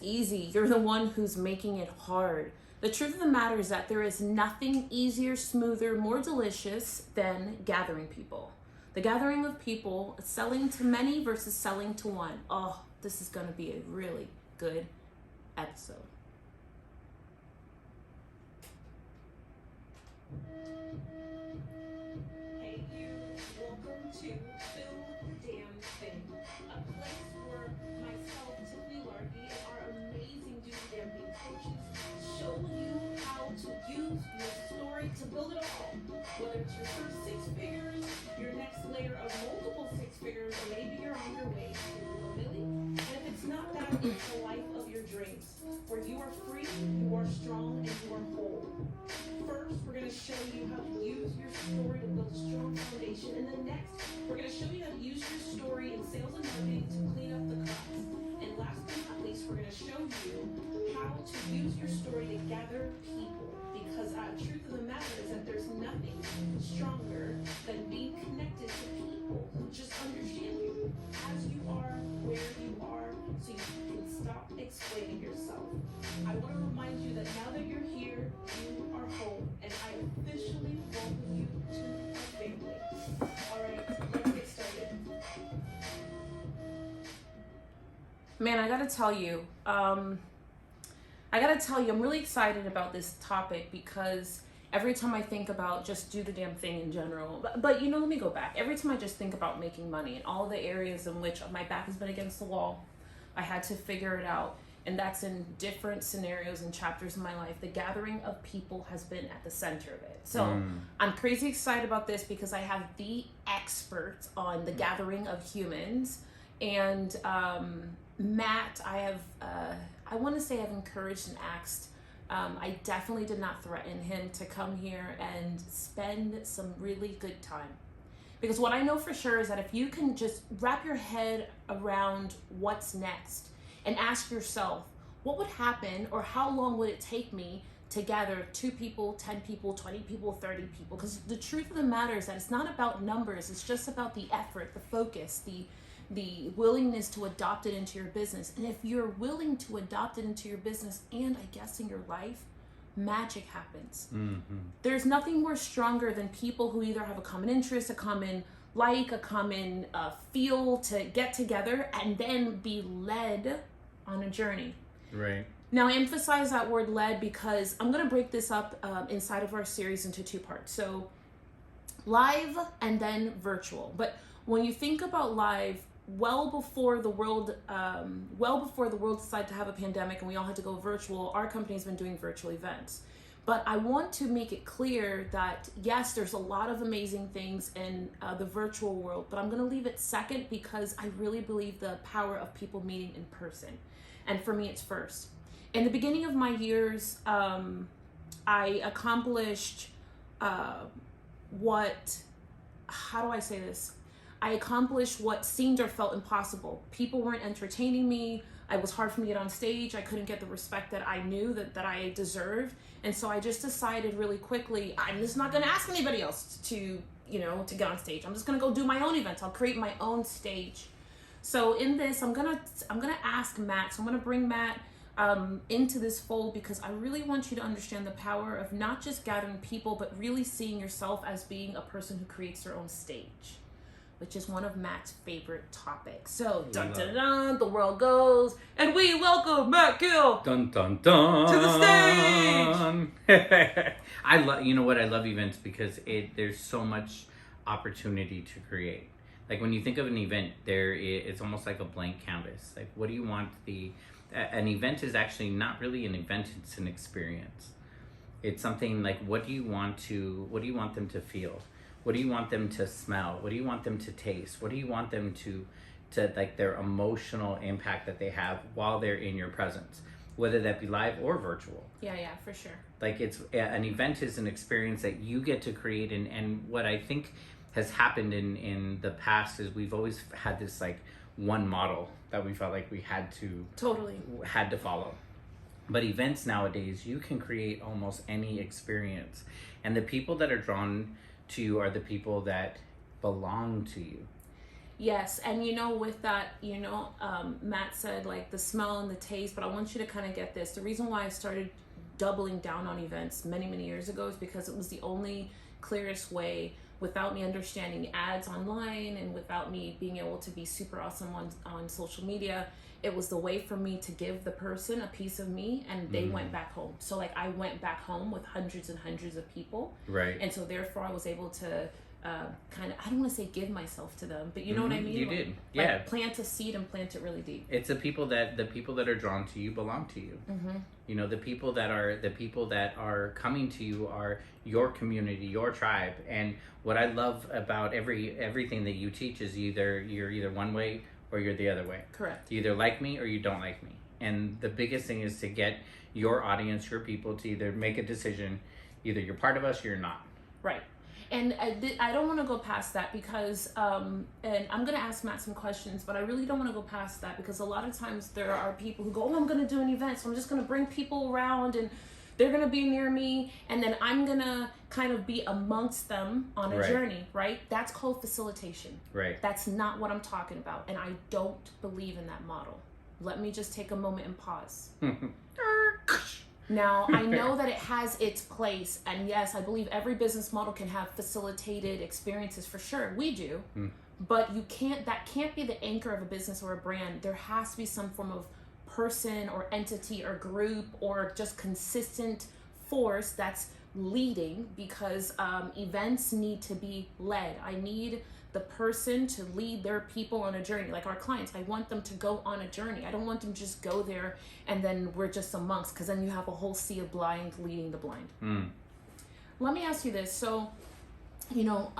easy. You're the one who's making it hard. The truth of the matter is that there is nothing easier, smoother, more delicious than gathering people. The gathering of people, selling to many versus selling to one. Oh, this is going to be a really good episode. Hey you, welcome to Fill the Damn Thing, a place where myself, Tiffany Larky, and our amazing Do the Damn Thing coaches show you how to use your story to build it all. Whether it's your first six figures, your next layer of multiple six figures, or maybe you're on your way to a million. And if it's not that, it's the life of your dreams, where you are free, you are strong, and you are whole. First, we're going to show you how to use your story to build a strong foundation. And then next, we're going to show you how to use your story in sales and marketing to clean up the cracks. And last but not least, we're going to show you how to use your story to gather people. Because the truth of the matter is that there's nothing stronger than being connected to people who just understand you as you are, where you are, so you can stop explaining yourself. I want to remind you that now that you're here, you are home, and I officially welcome you to our family. All right, let's get started. Man, I gotta tell you, I'm really excited about this topic because every time I think about just do the damn thing in general, but you know, let me go back. Every time I just think about making money and all the areas in which my back has been against the wall, I had to figure it out. And that's in different scenarios and chapters in my life. The gathering of people has been at the center of it. So I'm crazy excited about this because I have the expert on the gathering of humans. And Matt, I want to say I've encouraged and asked. I definitely did not threaten him to come here and spend some really good time. Because what I know for sure is that if you can just wrap your head around what's next, and ask yourself, what would happen or how long would it take me to gather 2 people, 10 people, 20 people, 30 people? Because the truth of the matter is that it's not about numbers. It's just about the effort, the focus, the willingness to adopt it into your business. And if you're willing to adopt it into your business and I guess in your life, magic happens. There's nothing more stronger than people who either have a common interest, a common a common feel to get together and then be led on a journey. Right. Now, I emphasize that word led because I'm going to break this up inside of our series into 2 parts. So live and then virtual. But when you think about live, well before the world decided to have a pandemic and we all had to go virtual, our company's been doing virtual events. But I want to make it clear that, yes, there's a lot of amazing things in the virtual world, but I'm going to leave it second because I really believe the power of people meeting in person. And for me, it's first. In the beginning of my years, I accomplished I accomplished what seemed or felt impossible. People weren't entertaining me. It was hard for me to get on stage. I couldn't get the respect that I knew that I deserved. And so I just decided really quickly, I'm just not going to ask anybody else to get on stage. I'm just going to go do my own events. I'll create my own stage. So in this, I'm going to ask Matt. So I'm going to bring Matt into this fold because I really want you to understand the power of not just gathering people, but really seeing yourself as being a person who creates their own stage, which is one of Matt's favorite topics. So, dun dun dun, the world goes, and we welcome Matt Gill. Dun dun dun to the stage. I love, you know what? I love events because there's so much opportunity to create. Like when you think of an event, it's almost like a blank canvas. Like, what do you want an event is actually not really an event; it's an experience. It's something like, what do you want them to feel? What do you want them to smell? What do you want them to taste? What do you want them to like their emotional impact that they have while they're in your presence, whether that be live or virtual? Yeah, for sure. Like an event is an experience that you get to create. And what I think has happened in the past is we've always had this like one model that we felt like we had to follow. But events nowadays, you can create almost any experience. And the people that are drawn to you are the people that belong to you. Yes, and you know, with that, Matt said like the smell and the taste, but I want you to kind of get this. The reason why I started doubling down on events many, many years ago is because it was the only clearest way, without me understanding ads online and without me being able to be super awesome on social media. It was the way for me to give the person a piece of me, and they went back home. So like I went back home with hundreds and hundreds of people. Right. And so therefore I was able to kind of, I don't want to say give myself to them, but you know what I mean? You like, did. Yeah. Like plant a seed and plant it really deep. It's the people that are drawn to you belong to you. You know, the people that are coming to you are your community, your tribe. And what I love about everything that you teach is you're either one way or you're the other way. Correct. You either like me or you don't like me. And the biggest thing is to get your audience, your people, to either make a decision, either you're part of us or you're not. Right. And I don't want to go past that because, and I'm going to ask Matt some questions, but I really don't want to go past that because a lot of times there are people who go, oh, I'm going to do an event, so I'm just going to bring people around and they're going to be near me, and then I'm going to kind of be amongst them on a journey, right? That's called facilitation. Right. That's not what I'm talking about, and I don't believe in that model. Let me just take a moment and pause. Now, I know that it has its place, and yes, I believe every business model can have facilitated experiences for sure. We do, but that can't be the anchor of a business or a brand. There has to be some form of person or entity or group or just consistent force that's leading, because events need to be led. I need the person to lead their people on a journey. Like our clients, I want them to go on a journey. I don't want them to just go there and then we're just amongst, because then you have a whole sea of blind leading the blind. Let me ask you this. So, you know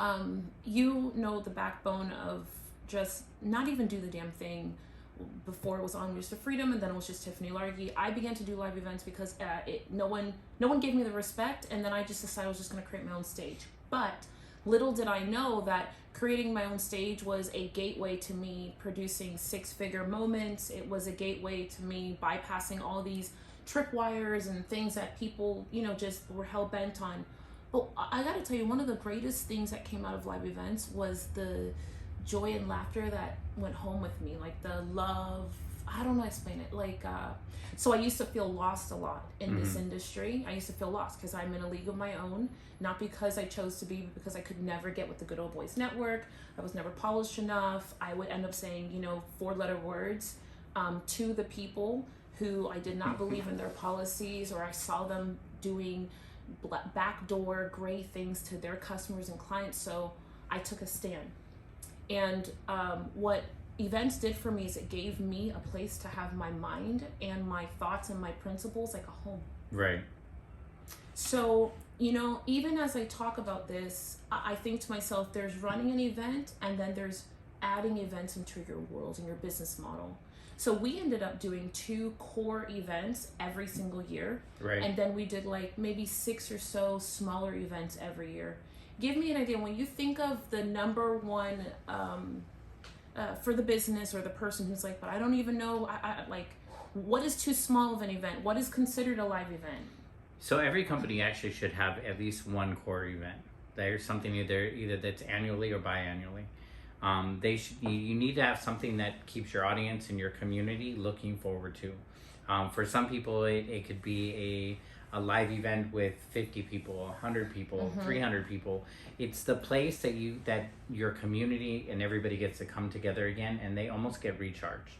the backbone of just not even do the damn thing. Before it was on Rooster Freedom, and then it was just Tiffany Largy. I began to do live events because no one gave me the respect, and then I just decided I was just going to create my own stage. But little did I know that creating my own stage was a gateway to me producing six-figure moments. It was a gateway to me bypassing all these tripwires and things that people, just were hell-bent on. But I got to tell you, one of the greatest things that came out of live events was the joy and laughter that went home with me, like the love. I don't know how to explain it. Like, so I used to feel lost a lot in this industry. I used to feel lost because I'm in a league of my own, not because I chose to be, but because I could never get with the Good Old Boys Network. I was never polished enough. I would end up saying, 4-letter words to the people who I did not believe in their policies, or I saw them doing backdoor gray things to their customers and clients. So I took a stand. And what events did for me is it gave me a place to have my mind and my thoughts and my principles like a home. Right. So, even as I talk about this, I think to myself, there's running an event and then there's adding events into your world and your business model. So we ended up doing 2 core events every single year. Right. And then we did like maybe 6 or so smaller events every year. Give me an idea, when you think of the number one for the business or the person who's like, but I don't even know, I what is too small of an event? What is considered a live event? So every company actually should have at least one core event. There's something either that's annually or biannually. You need to have something that keeps your audience and your community looking forward to. For some people, it could be a live event with 50 people, 100 people, 300 people. It's the place that your community and everybody gets to come together again, and they almost get recharged.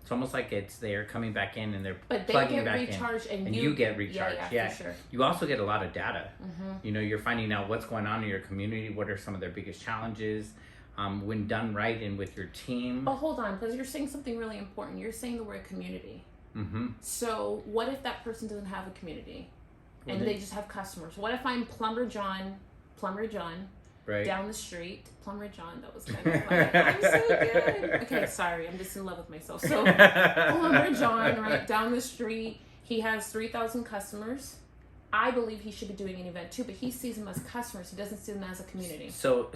It's almost like they're coming back in and they're plugging back in. But they get recharged and you get recharged. Yeah, for sure. You also get a lot of data. You're finding out what's going on in your community, what are some of their biggest challenges, when done right and with your team. But hold on, because you're saying something really important. You're saying the word community. So what if that person doesn't have a community? And they just have customers. What if I'm Plumber John, right down the street? Plumber John, that was kind of funny. I'm so good. Okay, sorry, I'm just in love with myself. So Plumber John, right down the street, he has 3,000 customers. I believe he should be doing an event too, but he sees them as customers. He doesn't see them as a community. So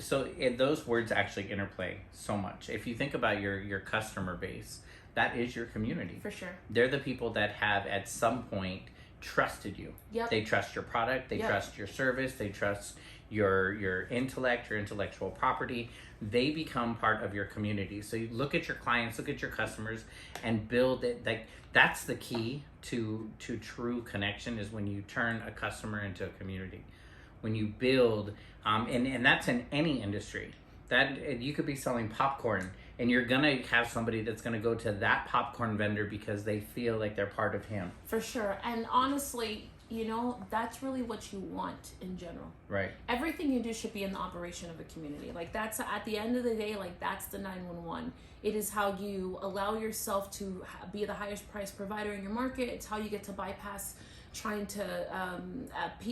those words actually interplay so much. If you think about your customer base, that is your community. For sure. They're the people that have at some point trusted you. Yep. They trust your product. They trust your service. They trust your intellect, your intellectual property. They become part of your community. So you look at your clients, look at your customers, and build it. Like that's the key to true connection, is when you turn a customer into a community. When you build, and that's in any industry. That you could be selling popcorn, and you're gonna have somebody that's gonna go to that popcorn vendor because they feel like they're part of him. For sure. And honestly, that's really what you want in general. Right. Everything you do should be in the operation of a community. Like that's, at the end of the day, like that's the 911. It is how you allow yourself to be the highest price provider in your market. It's how you get to bypass trying to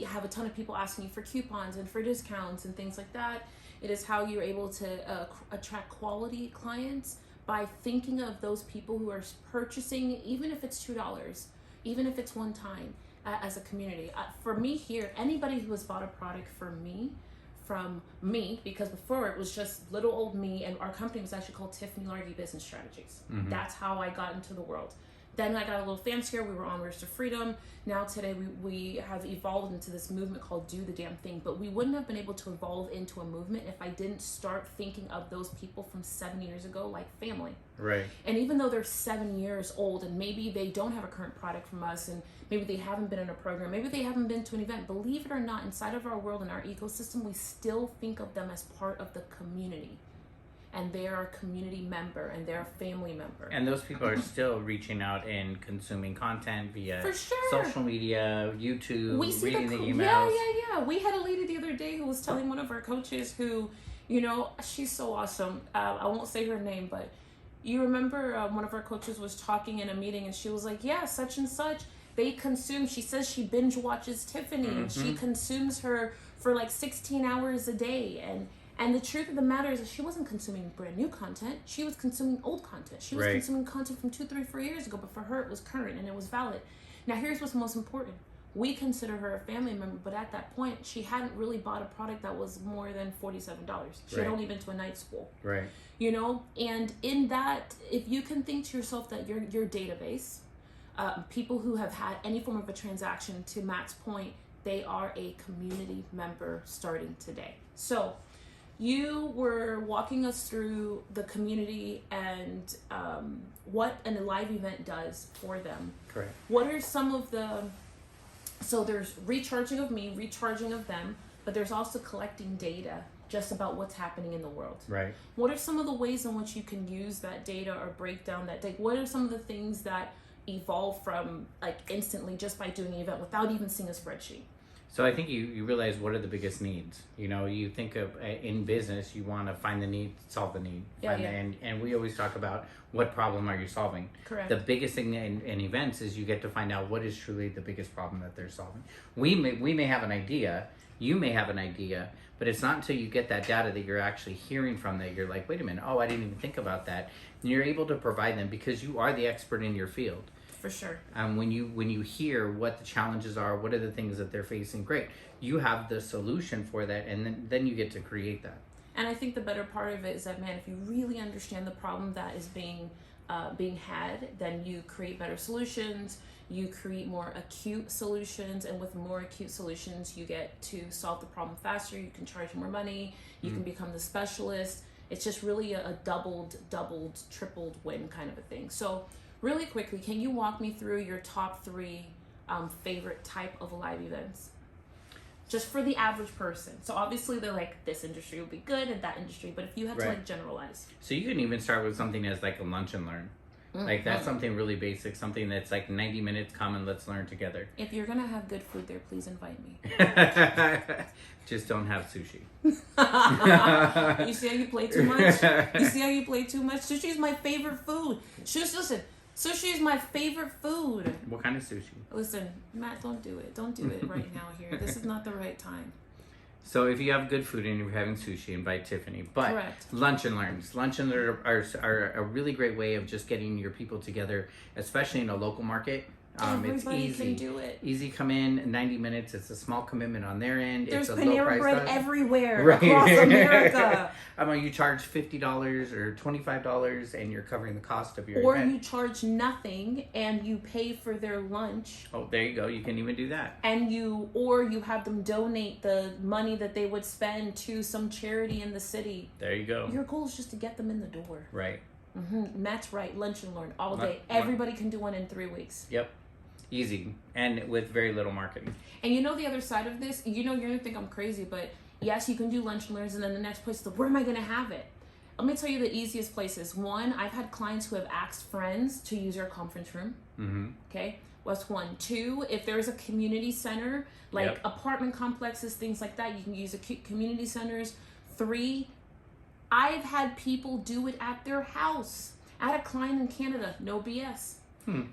have a ton of people asking you for coupons and for discounts and things like that. It is how you're able to attract quality clients by thinking of those people who are purchasing, even if it's $2, even if it's one time, as a community. For me here, anybody who has bought a product from me, because before it was just little old me, and our company was actually called Tiffany Largy Business Strategies. Mm-hmm. That's how I got into the world. Then I got a little fancier. We were on Road to Freedom. Now today we have evolved into this movement called Do the Damn Thing. But we wouldn't have been able to evolve into a movement if I didn't start thinking of those people from 7 years ago like family. Right. And even though they're 7 years old and maybe they don't have a current product from us, and maybe they haven't been in a program, maybe they haven't been to an event, believe it or not, inside of our world and our ecosystem, we still think of them as part of the community. And they are a community member, and they're a family member. And those people are still reaching out and consuming content via For sure. social media, YouTube, We see reading the emails. Yeah. We had a lady the other day who was telling one of our coaches who, she's so awesome. I won't say her name, but you remember one of our coaches was talking in a meeting, and she was like, yeah, such and such. They consume, she says she binge watches Tiffany, and she consumes her for like 16 hours a day. And the truth of the matter is that she wasn't consuming brand new content. She was consuming old content. She was consuming content from 2, 3, 4 years ago, but for her it was current and it was valid. Now here's what's most important. We consider her a family member, but at that point, she hadn't really bought a product that was more than $47. She had only been to a night school. Right. And in that, if you can think to yourself that your database, people who have had any form of a transaction, to Matt's point, they are a community member starting today. So you were walking us through the community and what a live event does for them. Correct. What are some of so there's recharging of me, recharging of them, but there's also collecting data just about what's happening in the world. Right. What are some of the ways in which you can use that data or break down that data? What are some of the things that evolve from like instantly just by doing an event without even seeing a spreadsheet? So I think you realize what are the biggest needs. You think of in business, you want to find the need, solve the need. And we always talk about what problem are you solving. Correct. The biggest thing in events is you get to find out what is truly the biggest problem that they're solving. We may have an idea, you may have an idea, but it's not until you get that data that you're actually hearing from that you're like, wait a minute, I didn't even think about that. And you're able to provide them because you are the expert in your field. For sure. When you hear what the challenges are, what are the things that they're facing, great. You have the solution for that, and then you get to create that. And I think the better part of it is that, man, if you really understand the problem that is being had, then you create better solutions, you create more acute solutions, and with more acute solutions, you get to solve the problem faster, you can charge more money, you can become the specialist. It's just really a doubled, tripled win kind of a thing. So really quickly, can you walk me through your top 3 favorite type of live events? Just for the average person. So obviously they're like, this industry would be good and that industry, but if you had to like generalize. So you can even start with something as like a lunch and learn. Like that's something really basic, something that's like 90 minutes, come and let's learn together. If you're gonna have good food there, please invite me. Just don't have sushi. You see how you play too much? Sushi is my favorite food. Listen, sushi is my favorite food. What kind of sushi? Listen, Matt, don't do it. Don't do it right now here. This is not the right time. So if you have good food and you're having sushi, invite Tiffany. But Correct. Lunch and learns. Lunch and learn are a really great way of just getting your people together, especially in a local market. Everybody it's easy. can do it. Easy come in 90 minutes. It's a small commitment on their end. There's it's a low Panera price Bread tag. everywhere across America. You charge $50 or $25 and you're covering the cost of your Or event. you charge nothing and you pay for their lunch. Oh, there you go. You can even do that. And you have them donate the money that they would spend to some charity in the city. There you go. Your goal is just to get them in the door. Right. Matt's right. Lunch and learn all day. Everybody can do one in 3 weeks. Yep. Easy. And with very little marketing. And you know the other side of this? You know, you're going to think I'm crazy, but yes, you can do lunch and learns, and then the next place is where am I going to have it? Let me tell you the easiest places. One, I've had clients who have asked friends to use our conference room. Okay? What's one? Two, if there's a community center, like apartment complexes, things like that, you can use community centers. Three, I've had people do it at their house. I had a client in Canada, no BS.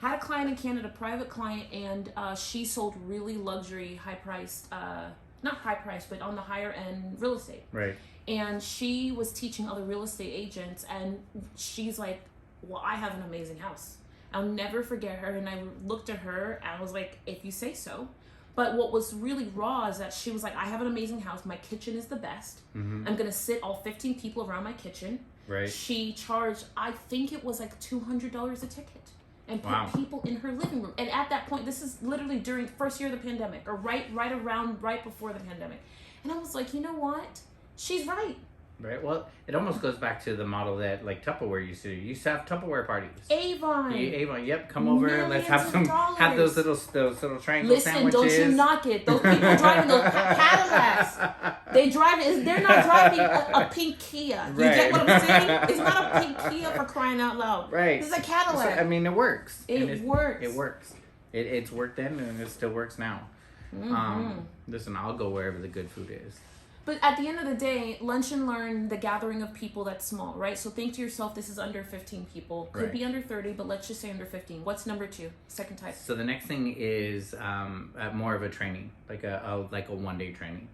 Had a client in Canada, private client, and she sold really luxury, high-priced, not high-priced, but on the higher end real estate. Right. And she was teaching other real estate agents, and she's like, well, I have an amazing house. I'll never forget her. And I looked at her, and I was like, if you say so. But what was really raw is that she was like, I have an amazing house. My kitchen is the best. I'm going to sit all 15 people around my kitchen. Right. She charged, I think it was like $200 a ticket. And put people in her living room. And at that point, this is literally during the first year of the pandemic, or right before the pandemic. And I was like, you know what? She's right. Right. Well, it almost goes back to the model that like Tupperware used to do. You used to have Tupperware parties. Avon. Avon. Yep. Come over. Let's have Millions of have dollars. those little triangle sandwiches. Don't you knock it. Those people driving those Cadillacs. They're not driving a pink Kia. You get what I'm saying? It's not a pink Kia for crying out loud. Right. It's a Cadillac. So, I mean, it works. It works. It works. It's worked then, and it still works now. Listen, I'll go wherever the good food is. But at the end of the day, lunch and learn, the gathering of people, that's small, right? So think to yourself, this is under 15 people. Could be under 30, but let's just say under 15. What's number two? Second type. So the next thing is more of a training, like a 1 day training.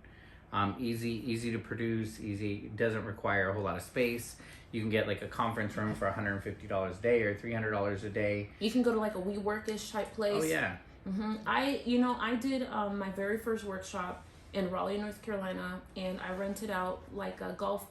Easy to produce, easy, doesn't require a whole lot of space. You can get like a conference room for $150 a day or $300 a day. You can go to like a WeWork-ish type place. Oh yeah. I did my very first workshop in Raleigh, North Carolina, and I rented out like a golf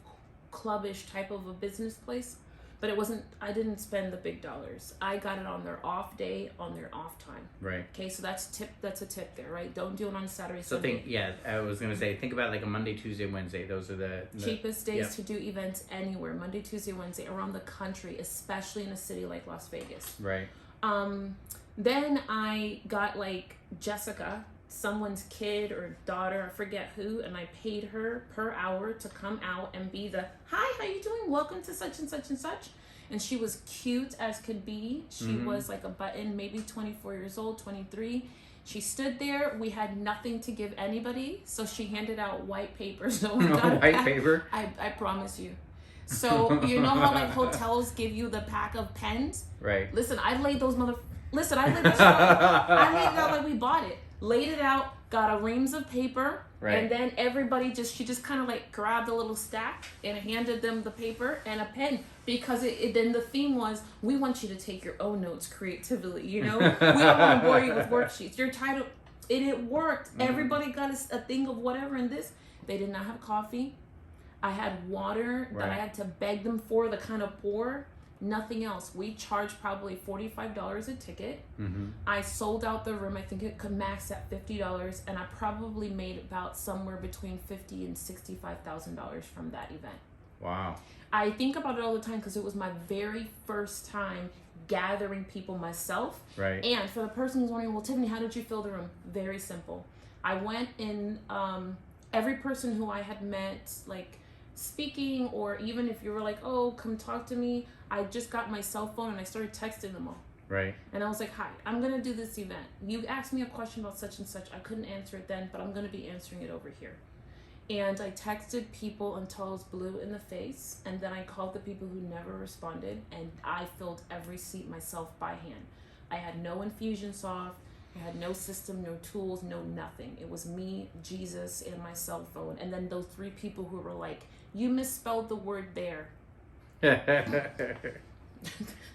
club-ish type of a business place, but I didn't spend the big dollars. I got it on their off day, on their off time. Right. Okay, so that's a tip there, right? Don't do it on Saturday, So Sunday. I was gonna say, think about like a Monday, Tuesday, Wednesday. Those are the cheapest days to do events anywhere. Monday, Tuesday, Wednesday, around the country, especially in a city like Las Vegas. Right. Then I got like Jessica, someone's kid or daughter, I forget who, and I paid her per hour to come out and be the, hi, how you doing? Welcome to such and such and such. And she was cute as could be. She was like a button, maybe 24 years old, 23. She stood there. We had nothing to give anybody, so she handed out white paper. So we got white paper? I promise you. So you know how like hotels give you the pack of pens? Right. Listen, I laid those I laid it out like we bought it. Laid it out, got a reams of paper, and then she just kind of like grabbed a little stack and handed them the paper and a pen, because then the theme was, we want you to take your own notes creatively, we don't want to bore you with worksheets. You're tired of, and it worked. Everybody got a thing of whatever in this. They did not have coffee. I had water that I had to beg them for, the kind of pour. Nothing else. We charged probably $45 a ticket. I sold out the room. I think it could max at $50, and I probably made about somewhere between $50,000 and $65,000 from that event. Wow. I think about it all the time because it was my very first time gathering people myself. Right. And for the person who's wondering, well, Tiffany, how did you fill the room? Very simple. I went in, every person who I had met, like speaking, or even if you were like, oh, come talk to me, I just got my cell phone and I started texting them all. Right. And I was like, hi, I'm going to do this event. You asked me a question about such and such. I couldn't answer it then, but I'm going to be answering it over here. And I texted people until I was blue in the face. And then I called the people who never responded. And I filled every seat myself by hand. I had no Infusionsoft. I had no system, no tools, no nothing. It was me, Jesus, and my cell phone. And then those 3 people who were like, you misspelled the word there.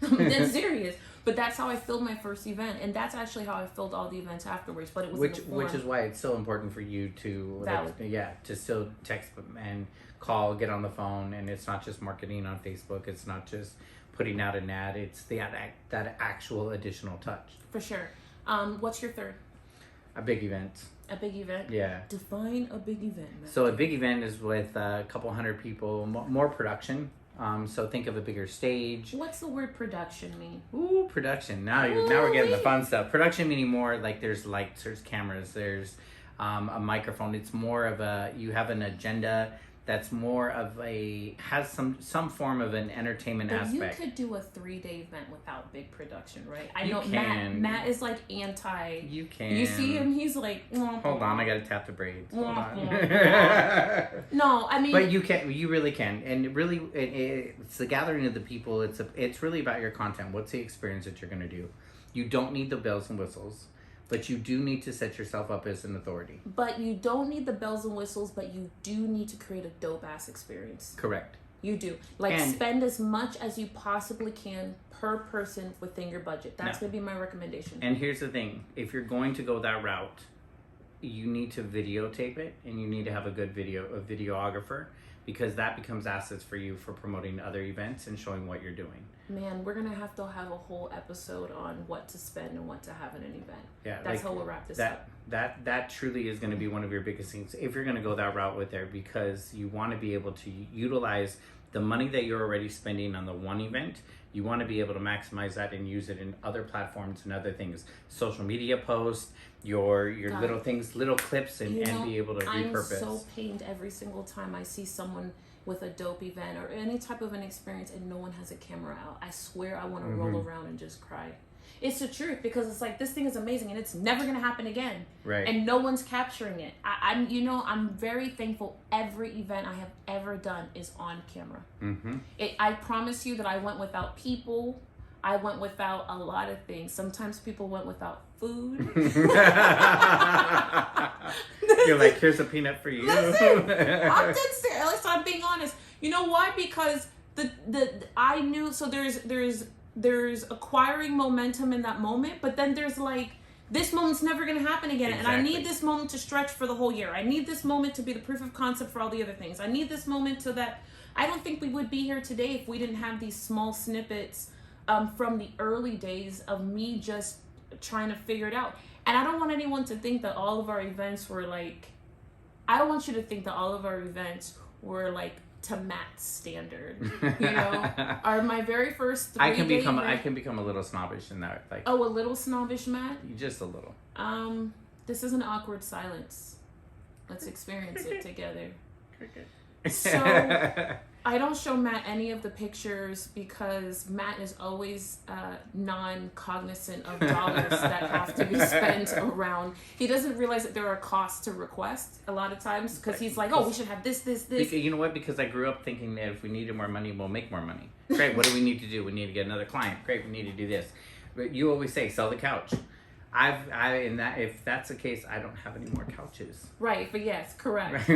I'm dead serious. But that's how I filled my first event, and that's actually how I filled all the events afterwards. But it was which is why it's so important for you to to still text and call, get on the phone, and it's not just marketing on Facebook. It's not just putting out an ad. It's that actual additional touch. For sure. What's your third? A big event. A big event? Yeah. Define a big event, Matt. So a big event is with a couple hundred people, more production. So think of a bigger stage. What's the word production mean? Ooh, production. Now we're getting the fun stuff. Production meaning more like there's lights, there's cameras, there's a microphone. It's more of you have an agenda that's more of has some form of an entertainment aspect. You could do a 3-day event without big production, right? I You know can. Matt is like anti. You can. You see him, he's like, Hold on, I gotta tap the braids. Hold on. No, I mean, but you really can, and really, it's the gathering of the people. It's really about your content. What's the experience that you're gonna do? You don't need the bells and whistles, but you do need to set yourself up as an authority. But you don't need the bells and whistles, but you do need to create a dope ass experience. Correct. You do. Spend as much as you possibly can per person within your budget. That's going to be my recommendation. And here's the thing. If you're going to go that route, you need to videotape it, and you need to have a good videographer, because that becomes assets for you for promoting other events and showing what you're doing. Man, we're going to have a whole episode on what to spend and what to have in an event. Yeah, that's how we'll wrap this up. That truly is going to be one of your biggest things if you're going to go that route with there, because you want to be able to utilize the money that you're already spending on the one event. You want to be able to maximize that and use it in other platforms and other things, social media posts, your little things, little clips, and be able to repurpose. I'm so pained every single time I see someone with a dope event or any type of an experience and no one has a camera out. I swear I want to roll around and just cry. It's the truth, because it's like, this thing is amazing and it's never going to happen again. Right. And no one's capturing it. I'm very thankful every event I have ever done is on camera. Mm-hmm. I promise you that I went without people. I went without a lot of things. Sometimes people went without food. You're like, here's a peanut for you. Listen, I'm dead serious. I'm being honest. You know why? Because I knew. So there's acquiring momentum in that moment, but then there's like, this moment's never going to happen again. Exactly. And I need this moment to stretch for the whole year. I need this moment to be the proof of concept for all the other things. I need this moment so that I don't think we would be here today if we didn't have these small snippets from the early days of me just trying to figure it out. And I don't want anyone to think that all of our events were like, I don't want you to think that all of our events were like to Matt's standard. You know, my very first 3 I can become a little snobbish in that. Like, a little snobbish, Matt? Just a little. This is an awkward silence. Let's experience it together. So I don't show Matt any of the pictures because Matt is always non-cognizant of dollars that have to be spent around. He doesn't realize that there are costs to request a lot of times, because he's like, oh, we should have this. Because, you know what? Because I grew up thinking that if we needed more money, we'll make more money. Great, what do we need to do? We need to get another client. Great, we need to do this. But you always say, sell the couch. If that's the case, I don't have any more couches. Right, but yes, correct.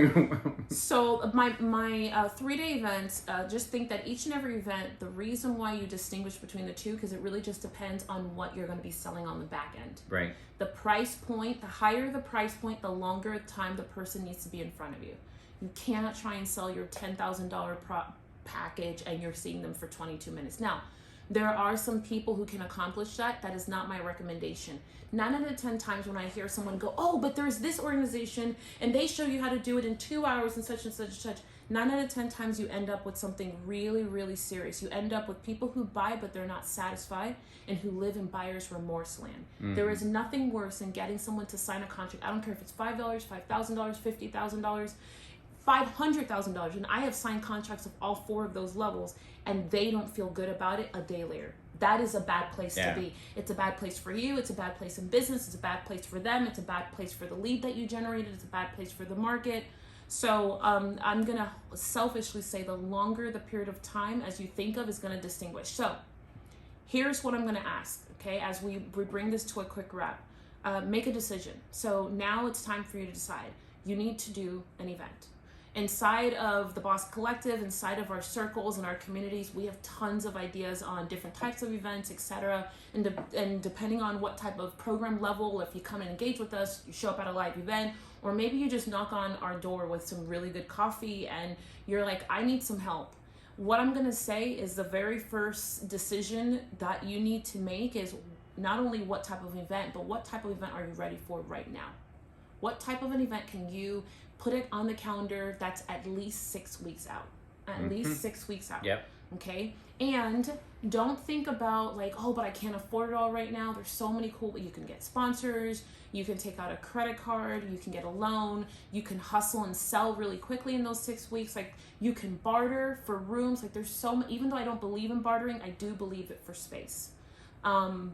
So my 3-day events, just think that each and every event, the reason why you distinguish between the two, because it really just depends on what you're going to be selling on the back end. Right. The price point, the higher the price point, the longer time the person needs to be in front of you. You cannot try and sell your $10,000 package and you're seeing them for 22 minutes. Now, there are some people who can accomplish that. That is not my recommendation. 9 out of 10 times when I hear someone go, oh, but there's this organization and they show you how to do it in 2 hours and such and such and such. 9 out of 10 times you end up with something really, really serious. You end up with people who buy but they're not satisfied and who live in buyer's remorse land. Mm-hmm. There is nothing worse than getting someone to sign a contract. I don't care if it's $5, $5,000, $50,000, $500,000. And I have signed contracts of all 4 of those levels and they don't feel good about it a day later. That is a bad place to be. It's a bad place for you. It's a bad place in business. It's a bad place for them. It's a bad place for the lead that you generated. It's a bad place for the market. So I'm going to selfishly say the longer the period of time as you think of is going to distinguish. So here's what I'm going to ask, okay, as we bring this to a quick wrap. Make a decision. So now it's time for you to decide. You need to do an event. Inside of the Boss Collective, inside of our circles and our communities, we have tons of ideas on different types of events, etc. And depending on what type of program level, if you come and engage with us, you show up at a live event, or maybe you just knock on our door with some really good coffee and you're like, I need some help. What I'm gonna say is the very first decision that you need to make is not only what type of event, but what type of event are you ready for right now? What type of an event can you put it on the calendar that's at least 6 weeks out? At least 6 weeks out. Yep. Okay? And don't think about like, oh, but I can't afford it all right now. There's so many cool, you can get sponsors, you can take out a credit card, you can get a loan, you can hustle and sell really quickly in those 6 weeks. Like you can barter for rooms. Like there's so many, even though I don't believe in bartering, I do believe it for space.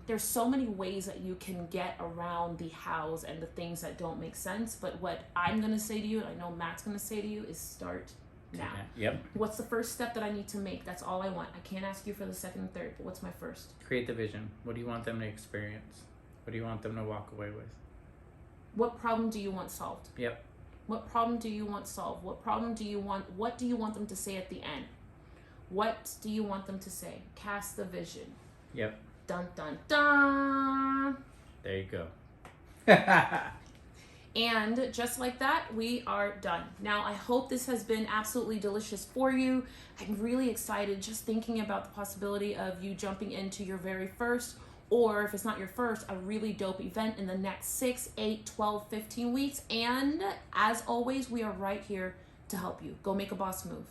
There's so many ways that you can get around the hows and the things that don't make sense. But what I'm going to say to you, and I know Matt's going to say to you, is start now. Yep. What's the first step that I need to make? That's all I want. I can't ask you for the second and third, but what's my first? Create the vision. What do you want them to experience? What do you want them to walk away with? What problem do you want solved? Yep. What problem do you want solved? What do you want them to say at the end? What do you want them to say? Cast the vision. Yep. Dun, dun, dun. There you go. And just like that, we are done. Now, I hope this has been absolutely delicious for you. I'm really excited just thinking about the possibility of you jumping into your very first, or if it's not your first, a really dope event in the next 6, 8, 12, 15 weeks. And as always, we are right here to help you. Go make a boss move.